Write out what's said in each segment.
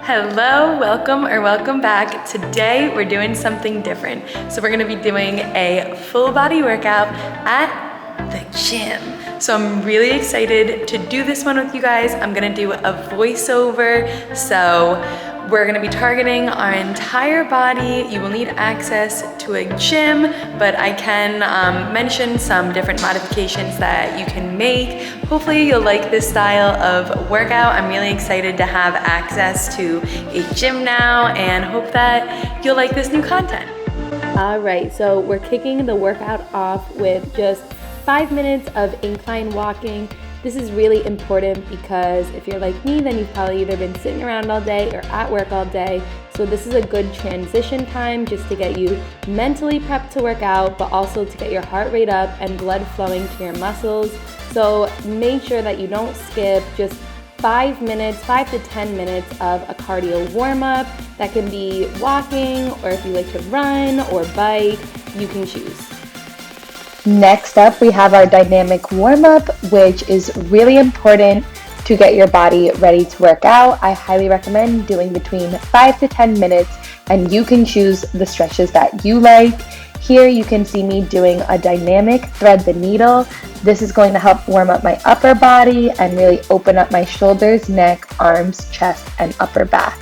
Hello, welcome back. Today we're doing something different. So we're gonna be doing a full body workout at the gym. So I'm really excited to do this one with you guys. I'm gonna do a voiceover. So we're gonna be targeting our entire body. You will need access to a gym, but I can mention some different modifications that you can make. Hopefully you'll like this style of workout. I'm really excited to have access to a gym now and hope that you'll like this new content. All right, so we're kicking the workout off with just 5 minutes of incline walking. This is really important because if you're like me, then you've probably either been sitting around all day or at work all day. So this is a good transition time just to get you mentally prepped to work out, but also to get your heart rate up and blood flowing to your muscles. So make sure that you don't skip just 5 to 10 minutes of a cardio warm-up. That can be walking, or if you like to run or bike, you can choose. Next up, we have our dynamic warm-up, which is really important to get your body ready to work out. I highly recommend doing between 5 to 10 minutes, and you can choose the stretches that you like. Here you can see me doing a dynamic thread the needle. This is going to help warm up my upper body and really open up my shoulders, neck, arms, chest, and upper back.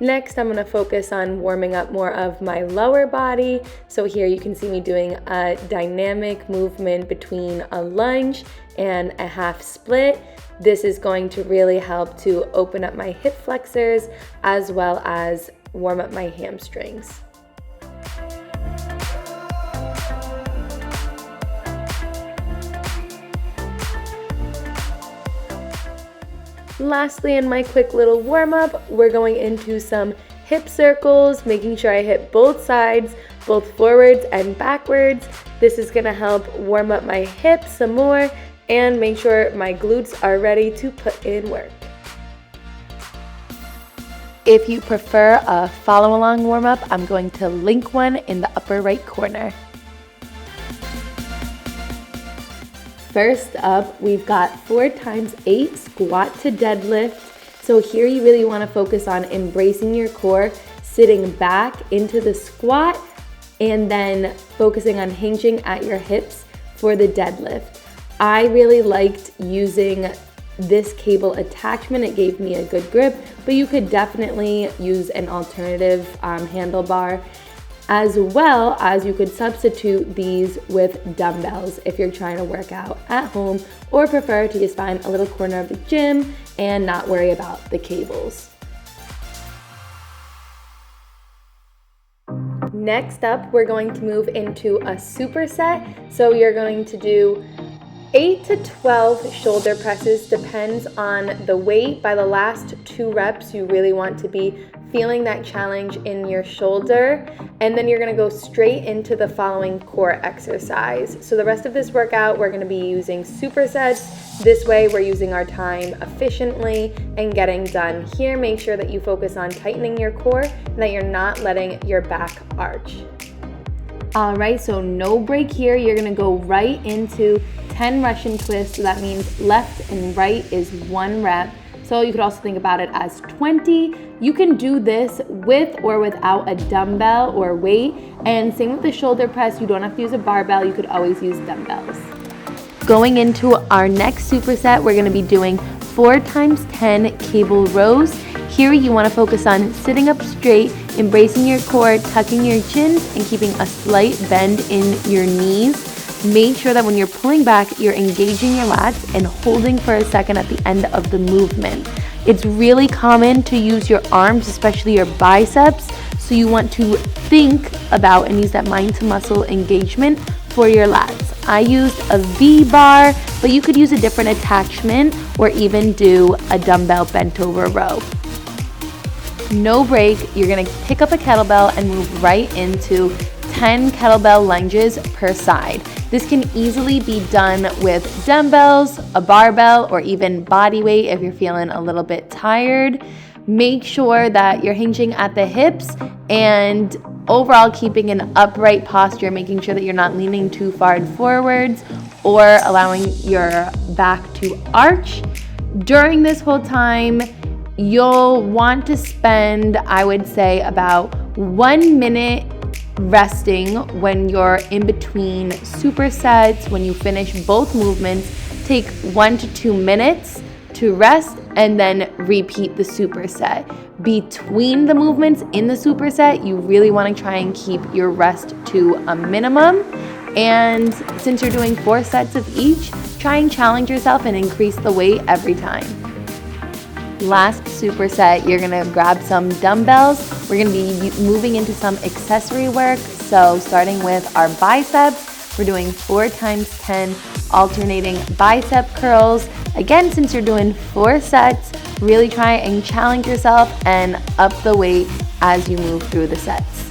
Next, I'm gonna focus on warming up more of my lower body. So here you can see me doing a dynamic movement between a lunge and a half split. This is going to really help to open up my hip flexors as well as warm up my hamstrings. Lastly, in my quick little warm-up, we're going into some hip circles, making sure I hit both sides, both forwards and backwards. This is gonna help warm up my hips some more and make sure my glutes are ready to put in work. If you prefer a follow-along warm-up, I'm going to link one in the upper right corner. First up, we've got 4 times 8 squat to deadlift. So here you really want to focus on embracing your core, sitting back into the squat, and then focusing on hinging at your hips for the deadlift. I really liked using this cable attachment. It gave me a good grip, but you could definitely use an alternative handlebar, as well as you could substitute these with dumbbells if you're trying to work out at home or prefer to just find a little corner of the gym and not worry about the cables. Next up, we're going to move into a superset. So you're going to do 8 to 12 shoulder presses, depends on the weight. By the last 2 reps, you really want to be feeling that challenge in your shoulder, and then you're gonna go straight into the following core exercise. So the rest of this workout, we're gonna be using supersets. This way, we're using our time efficiently and getting done. Here, make sure that you focus on tightening your core and that you're not letting your back arch. All right, so no break here. You're gonna go right into 10 Russian twists. So that means left and right is 1 rep. So you could also think about it as 20. You can do this with or without a dumbbell or weight. And same with the shoulder press, you don't have to use a barbell, you could always use dumbbells. Going into our next superset, we're gonna be doing 4 times 10 cable rows. Here you wanna focus on sitting up straight, embracing your core, tucking your chins, and keeping a slight bend in your knees. Make sure that when you're pulling back, you're engaging your lats and holding for a second at the end of the movement. It's really common to use your arms, especially your biceps, so you want to think about and use that mind to muscle engagement for your lats. I used a V-bar, but you could use a different attachment or even do a dumbbell bent over row. No break, you're gonna pick up a kettlebell and move right into 10 kettlebell lunges per side. This can easily be done with dumbbells, a barbell, or even body weight if you're feeling a little bit tired. Make sure that you're hinging at the hips and overall keeping an upright posture, making sure that you're not leaning too far forwards or allowing your back to arch. During this whole time, you'll want to spend, I would say, about 1 minute resting when you're in between supersets. When you finish both movements, take 1 to 2 minutes to rest and then repeat the superset. Between the movements in the superset, you really want to try and keep your rest to a minimum. And since you're doing 4 sets of each, try and challenge yourself and increase the weight every time. Last superset, you're gonna grab some dumbbells. We're gonna be moving into some accessory work. So starting with our biceps, we're doing 4 times 10 alternating bicep curls. Again, since you're doing 4 sets, really try and challenge yourself and up the weight as you move through the sets.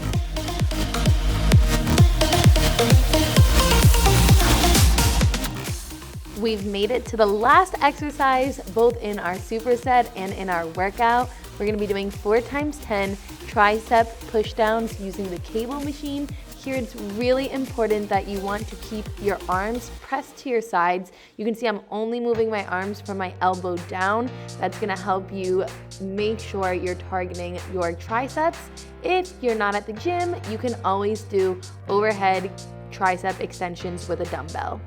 We've made it to the last exercise, both in our superset and in our workout. We're gonna be doing 4 times 10 tricep pushdowns using the cable machine. Here it's really important that you want to keep your arms pressed to your sides. You can see I'm only moving my arms from my elbow down. That's gonna help you make sure you're targeting your triceps. If you're not at the gym, you can always do overhead tricep extensions with a dumbbell.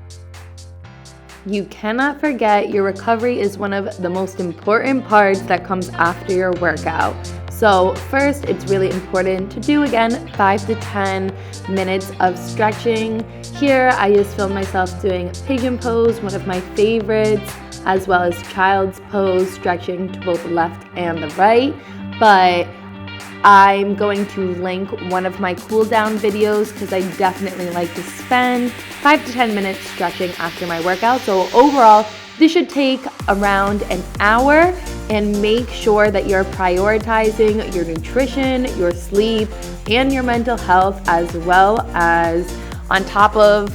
You cannot forget your recovery is one of the most important parts that comes after your workout. So first, it's really important to do, again, 5 to 10 minutes of stretching. Here, I just filmed myself doing pigeon pose, one of my favorites, as well as child's pose, stretching to both the left and the right. But I'm going to link one of my cool down videos because I definitely like to spend 5 to 10 minutes stretching after my workout. So overall, this should take around an hour, and make sure that you're prioritizing your nutrition, your sleep, and your mental health, as well as on top of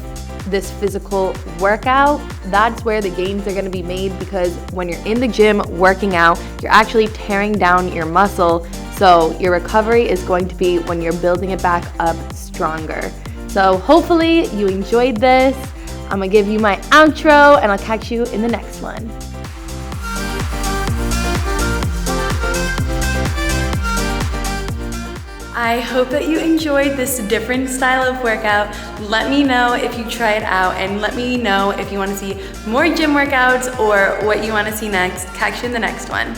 this physical workout. That's where the gains are gonna be made, because when you're in the gym working out, you're actually tearing down your muscle. So your recovery is going to be when you're building it back up stronger. So hopefully you enjoyed this. I'm gonna give you my outro and I'll catch you in the next one. I hope that you enjoyed this different style of workout. Let me know if you try it out, and let me know if you want to see more gym workouts or what you want to see next. Catch you in the next one.